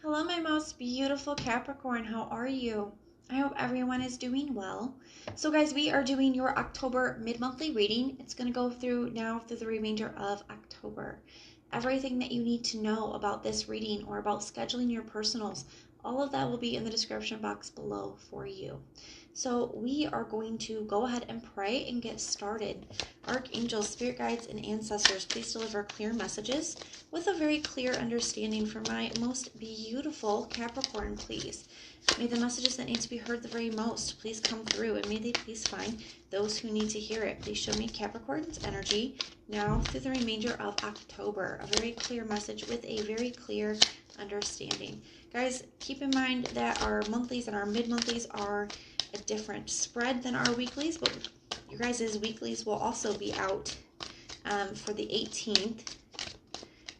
Hello, my most beautiful Capricorn. How are you? I hope everyone is doing well. So guys, we are doing your October mid-monthly reading. It's going to go through now through the remainder of October. Everything that you need to know about this reading or about scheduling your personals, all of that will be in the description box below for you. So we are going to go ahead and pray and get started. Archangels, spirit guides, and ancestors, please deliver clear messages with a very clear understanding for my most beautiful Capricorn, please. May the messages that need to be heard the very most please come through, and may they please find those who need to hear it. Please show me Capricorn's energy now through the remainder of October. A very clear message with a very clear understanding. Guys, keep in mind that our monthlies and our mid-monthlies are a different spread than our weeklies, but your guys' weeklies will also be out for the 18th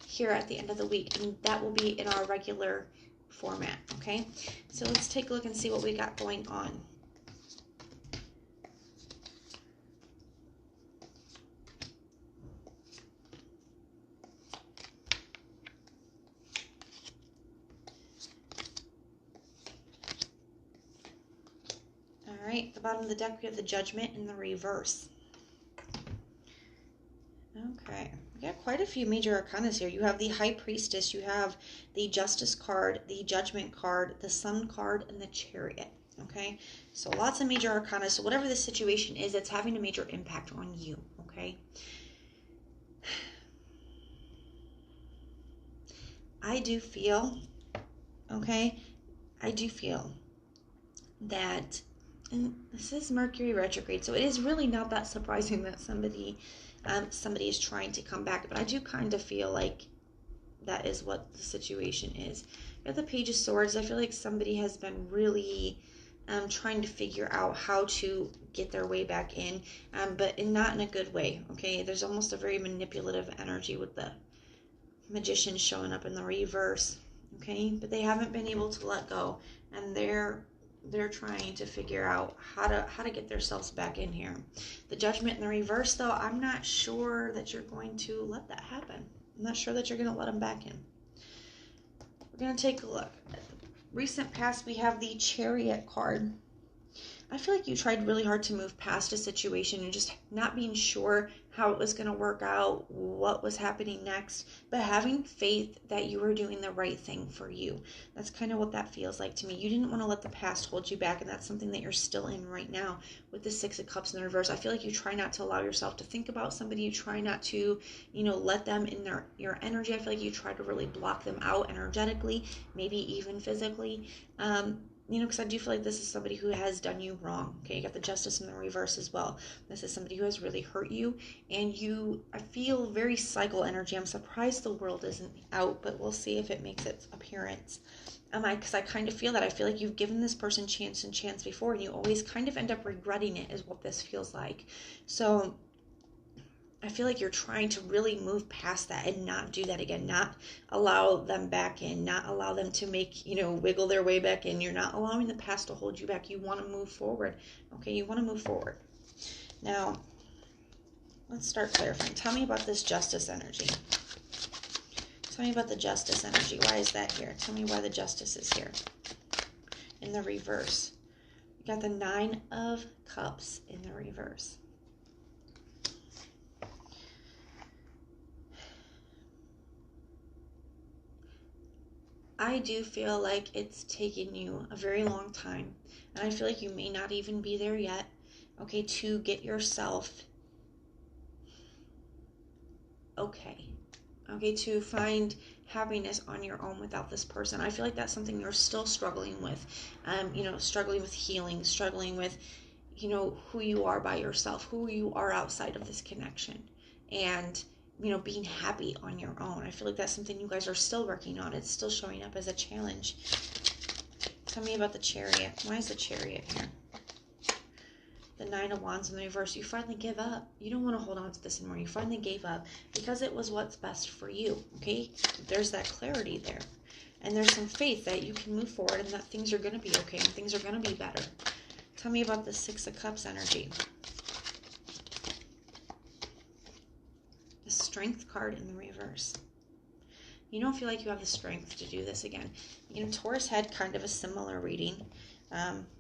here at the end of the week, and that will be in our regular format. Okay, so let's take a look and see what we got going on. All right, at the bottom of the deck we have the Judgment in the reverse. Okay, we got quite a few major arcanas here. You have the High Priestess, you have the Justice card, the Judgment card, the Sun card, and the Chariot. Okay, so lots of major arcana. So whatever the situation is, it's having a major impact on you. Okay, I do feel that, and this is Mercury retrograde, so it is really not that surprising that somebody is trying to come back, but I do kind of feel like that is what the situation is. You have the Page of Swords. I feel like somebody has been really trying to figure out how to get their way back in, but not in a good way. Okay, there's almost a very manipulative energy with the Magician showing up in the reverse. Okay, but they haven't been able to let go, and they're trying to figure out how to get themselves back in here. The Judgment in the reverse, though, I'm not sure that you're going to let that happen. I'm not sure that you're going to let them back in. We're going to take a look. At the recent past, we have the Chariot card. I feel like you tried really hard to move past a situation and just not being sure how it was going to work out, what was happening next, but having faith that you were doing the right thing for you. That's kind of what that feels like to me. You didn't want to let the past hold you back, and that's something that you're still in right now with the Six of Cups in the reverse. I feel like you try not to allow yourself to think about somebody. You try not to, let them in your energy. I feel like you try to really block them out energetically, maybe even physically. Because I do feel like this is somebody who has done you wrong. Okay, you got the Justice in the reverse as well. This is somebody who has really hurt you, and I feel very cycle energy. I'm surprised the World isn't out, but we'll see if it makes its appearance. Because I kind of feel that. I feel like you've given this person chance and chance before, and you always kind of end up regretting it, is what this feels like. So I feel like you're trying to really move past that and not do that again, not allow them back in, not allow them to make, wiggle their way back in. You're not allowing the past to hold you back. You want to move forward. Okay, you want to move forward. Now, let's start clarifying. Tell me about this Justice energy. Tell me about the Justice energy. Why is that here? Tell me why the Justice is here in the reverse. You got the Nine of Cups in the reverse. I do feel like it's taken you a very long time, and I feel like you may not even be there yet, okay, to get yourself okay, to find happiness on your own without this person. I feel like that's something you're still struggling with, struggling with healing, struggling with, who you are by yourself, who you are outside of this connection, and being happy on your own. I feel like that's something you guys are still working on. It's still showing up as a challenge. Tell me about the Chariot. Why is the Chariot here? The Nine of Wands in the reverse. You finally give up. You don't want to hold on to this anymore. You finally gave up because it was what's best for you. Okay? There's that clarity there. And there's some faith that you can move forward and that things are going to be okay and things are going to be better. Tell me about the Six of Cups energy. The Strength card in the reverse. You don't feel like you have the strength to do this again. You know, Taurus had kind of a similar reading.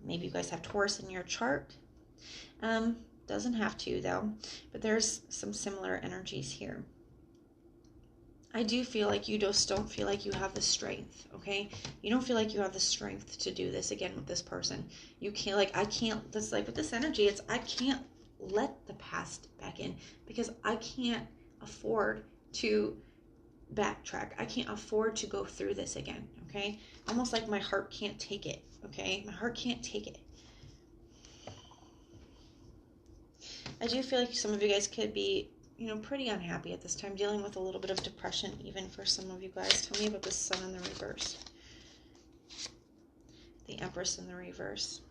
Maybe you guys have Taurus in your chart. Doesn't have to, though. But there's some similar energies here. I do feel like you just don't feel like you have the strength, okay? You don't feel like you have the strength to do this again with this person. You can't, like, I can't, that's like with this energy, it's, I can't let the past back in because I can't afford to backtrack. I can't afford to go through this again, okay? Almost like my heart can't take it, okay? My heart can't take it. I do feel like some of you guys could be, you know, pretty unhappy at this time, dealing with a little bit of depression even for some of you guys. Tell me about the Sun in the reverse. The Empress in the reverse.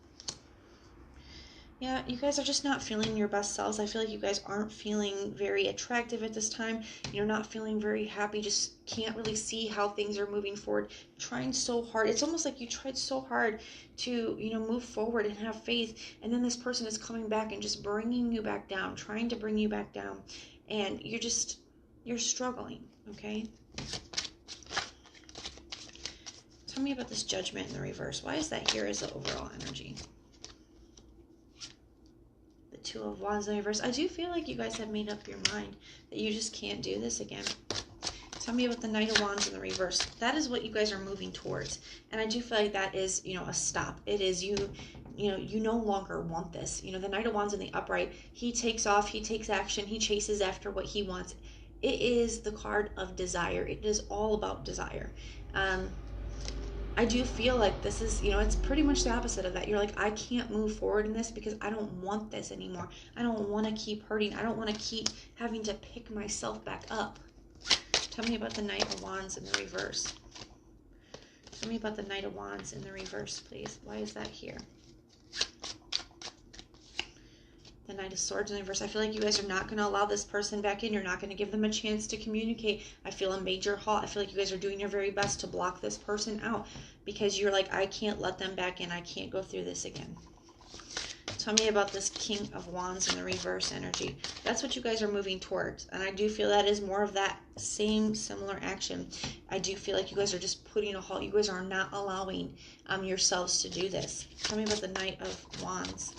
Yeah, you guys are just not feeling your best selves. I feel like you guys aren't feeling very attractive at this time. You're not feeling very happy. Just can't really see how things are moving forward. Trying so hard. It's almost like you tried so hard to, you know, move forward and have faith. And then this person is coming back and just bringing you back down, trying to bring you back down. And you're struggling, okay? Tell me about this Judgment in the reverse. Why is that here as the overall energy? The Two of Wands in the reverse. I do feel like you guys have made up your mind that you just can't do this again. Tell me about the Knight of Wands in the reverse. That is what you guys are moving towards. And I do feel like that is, you know, a stop. It is you know, you no longer want this. You know, the Knight of Wands in the upright, he takes off, he takes action, he chases after what he wants. It is the card of desire. It is all about desire. I do feel like this is, you know, it's pretty much the opposite of that. You're like, I can't move forward in this because I don't want this anymore. I don't want to keep hurting. I don't want to keep having to pick myself back up. Tell me about the Knight of Wands in the reverse. Tell me about the Knight of Wands in the reverse, please. Why is that here? The Knight of Swords in the reverse. I feel like you guys are not going to allow this person back in. You're not going to give them a chance to communicate. I feel a major halt. I feel like you guys are doing your very best to block this person out because you're like, I can't let them back in. I can't go through this again. Tell me about this King of Wands in the reverse energy. That's what you guys are moving towards. And I do feel that is more of that same similar action. I do feel like you guys are just putting a halt. You guys are not allowing yourselves to do this. Tell me about the Knight of Wands.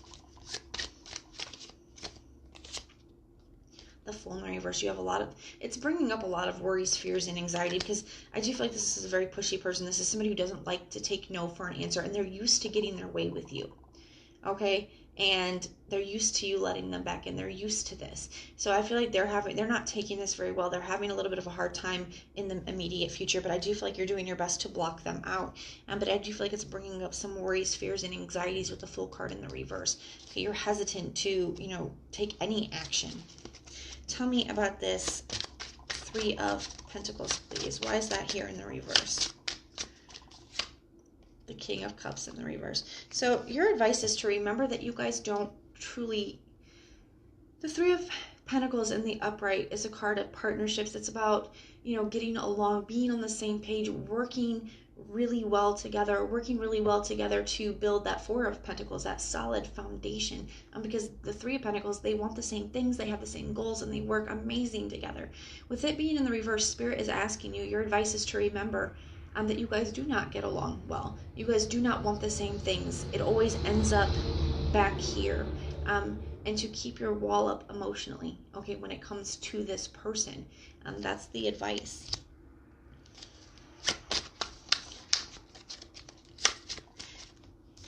The Fool in the reverse. You have a lot of, it's bringing up a lot of worries, fears, and anxiety because I do feel like this is a very pushy person. This is somebody who doesn't like to take no for an answer and they're used to getting their way with you. Okay? And they're used to you letting them back in. They're used to this. So I feel like they're not taking this very well. They're having a little bit of a hard time in the immediate future, but I do feel like you're doing your best to block them out. But I do feel like it's bringing up some worries, fears, and anxieties with the Fool card in the reverse. Okay, you're hesitant to, you know, take any action. Tell me about this Three of Pentacles, please. Why is that here in the reverse? The King of Cups in the reverse. So your advice is to remember that you guys don't truly... The Three of Pentacles in the upright is a card of partnerships. It's about, you know, getting along, being on the same page, working really well together to build that Four of Pentacles, that solid foundation. Because the Three of Pentacles, they want the same things, they have the same goals, and they work amazing together. With it being in the reverse, Spirit is asking you, your advice is to remember that you guys do not get along well. You guys do not want the same things. It always ends up back here. And to keep your wall up emotionally, okay, when it comes to this person. That's the advice.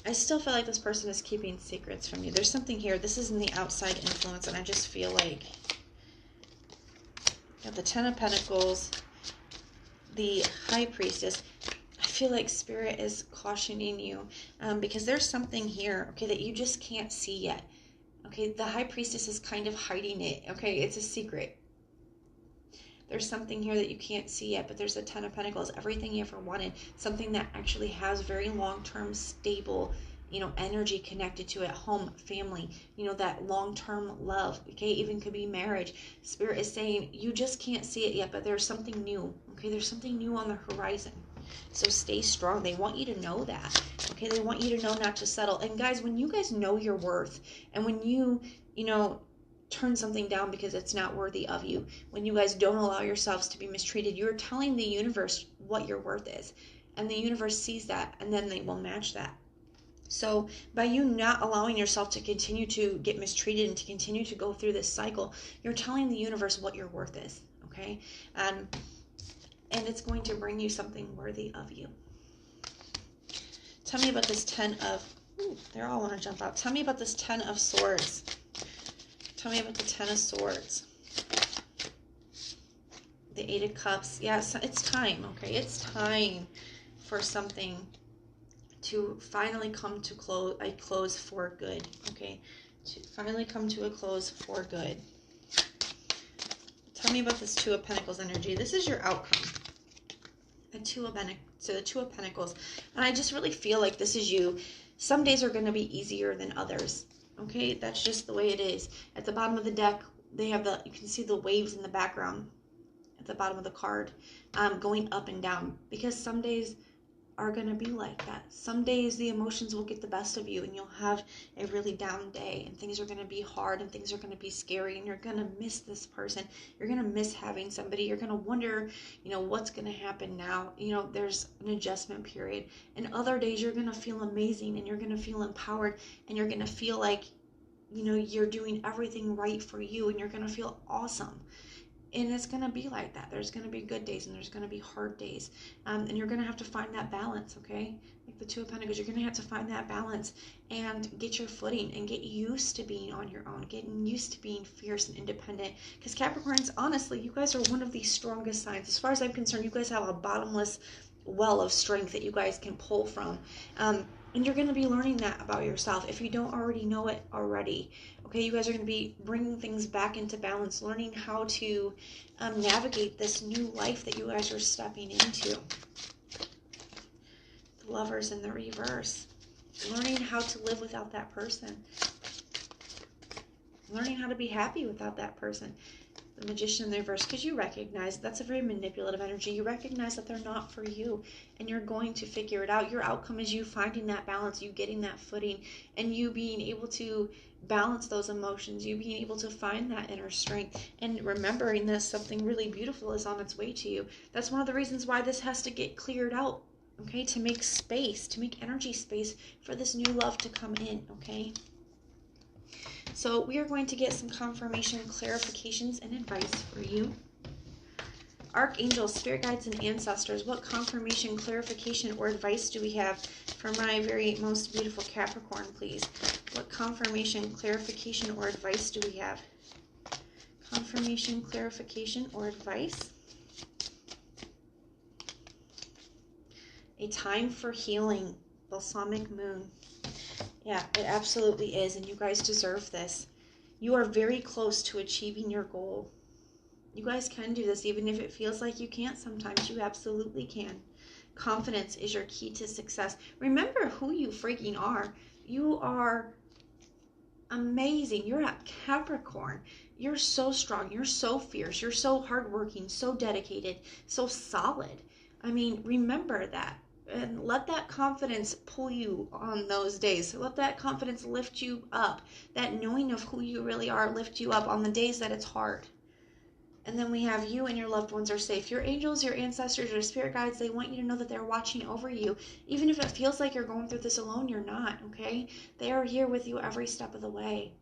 I still feel like this person is keeping secrets from you. There's something here. This is in the outside influence, and I just feel like got the Ten of Pentacles, the High Priestess. I feel like Spirit is cautioning you because there's something here, okay, that you just can't see yet. Okay, the High Priestess is kind of hiding it. Okay, it's a secret. There's something here that you can't see yet, but there's the Ten of Pentacles, everything you ever wanted, something that actually has very long-term, stable, you know, energy connected to it, home, family, you know, that long-term love, okay, even could be marriage. Spirit is saying, you just can't see it yet, but there's something new, okay, there's something new on the horizon. So stay strong. They want you to know that, okay, they want you to know not to settle. And guys, when you guys know your worth, and when you know, turn something down because it's not worthy of you. When you guys don't allow yourselves to be mistreated, you're telling the universe what your worth is. And the universe sees that, and then they will match that. So by you not allowing yourself to continue to get mistreated and to continue to go through this cycle, you're telling the universe what your worth is, okay? And it's going to bring you something worthy of you. Tell me about this 10 of... Ooh, they all want to jump out. Tell me about this 10 of Swords. Tell me about the 10 of Swords. The 8 of Cups. Yeah, it's time, okay? It's time for something to finally come to a close for good, okay? To finally come to a close for good. Tell me about this 2 of Pentacles energy. This is your outcome. The 2 of Pentacles. And I just really feel like this is you. Some days are going to be easier than others. Okay, that's just the way it is. At the bottom of the deck, they have you can see the waves in the background at the bottom of the card, going up and down, because some days are going to be like that. Some days the emotions will get the best of you and you'll have a really down day, and things are going to be hard and things are going to be scary, and you're going to miss this person. You're going to miss having somebody. You're going to wonder, what's going to happen now. There's an adjustment period. And other days you're going to feel amazing and you're going to feel empowered and you're going to feel like, you're doing everything right for you and you're going to feel awesome. And it's going to be like that. There's going to be good days and there's going to be hard days. And you're going to have to find that balance, okay? Like the 2 of Pentacles, you're going to have to find that balance and get your footing and get used to being on your own, getting used to being fierce and independent. Because Capricorns, honestly, you guys are one of the strongest signs. As far as I'm concerned, you guys have a bottomless well of strength that you guys can pull from. And you're going to be learning that about yourself if you don't already know it already. Okay, you guys are going to be bringing things back into balance, learning how to navigate this new life that you guys are stepping into. The Lovers in the reverse. Learning how to live without that person. Learning how to be happy without that person. The Magician in the reverse, because you recognize that's a very manipulative energy. You recognize that they're not for you, and you're going to figure it out. Your outcome is you finding that balance, you getting that footing, and you being able to balance those emotions, you being able to find that inner strength, and remembering that something really beautiful is on its way to you. That's one of the reasons why this has to get cleared out, okay, to make space, to make energy space for this new love to come in, okay? So we are going to get some confirmation, clarifications, and advice for you. Archangels, spirit guides, and ancestors, what confirmation, clarification, or advice do we have for my very most beautiful Capricorn, please? What confirmation, clarification, or advice do we have? Confirmation, clarification, or advice? A time for healing, balsamic moon. Yeah, it absolutely is, and you guys deserve this. You are very close to achieving your goal. You guys can do this, even if it feels like you can't sometimes. You absolutely can. Confidence is your key to success. Remember who you freaking are. You are amazing. You're a Capricorn. You're so strong. You're so fierce. You're so hardworking, so dedicated, so solid. I mean, remember that. And let that confidence pull you on those days. Let that confidence lift you up. That knowing of who you really are lift you up on the days that it's hard. And then we have you and your loved ones are safe. Your angels, your ancestors, your spirit guides, they want you to know that they're watching over you. Even if it feels like you're going through this alone, you're not, okay? They are here with you every step of the way.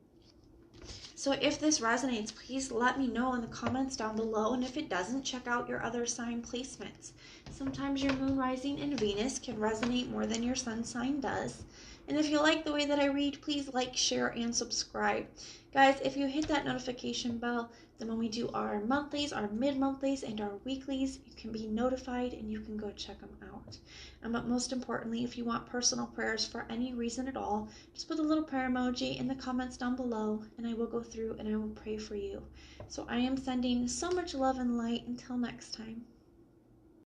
So if this resonates, please let me know in the comments down below. And if it doesn't, check out your other sign placements. Sometimes your moon, rising, and Venus can resonate more than your sun sign does. And if you like the way that I read, please like, share, and subscribe. Guys, if you hit that notification bell, then when we do our monthlies, our mid-monthlies, and our weeklies, you can be notified and you can go check them out. But most importantly, if you want personal prayers for any reason at all, just put a little prayer emoji in the comments down below, and I will go through and I will pray for you. So I am sending so much love and light. Until next time.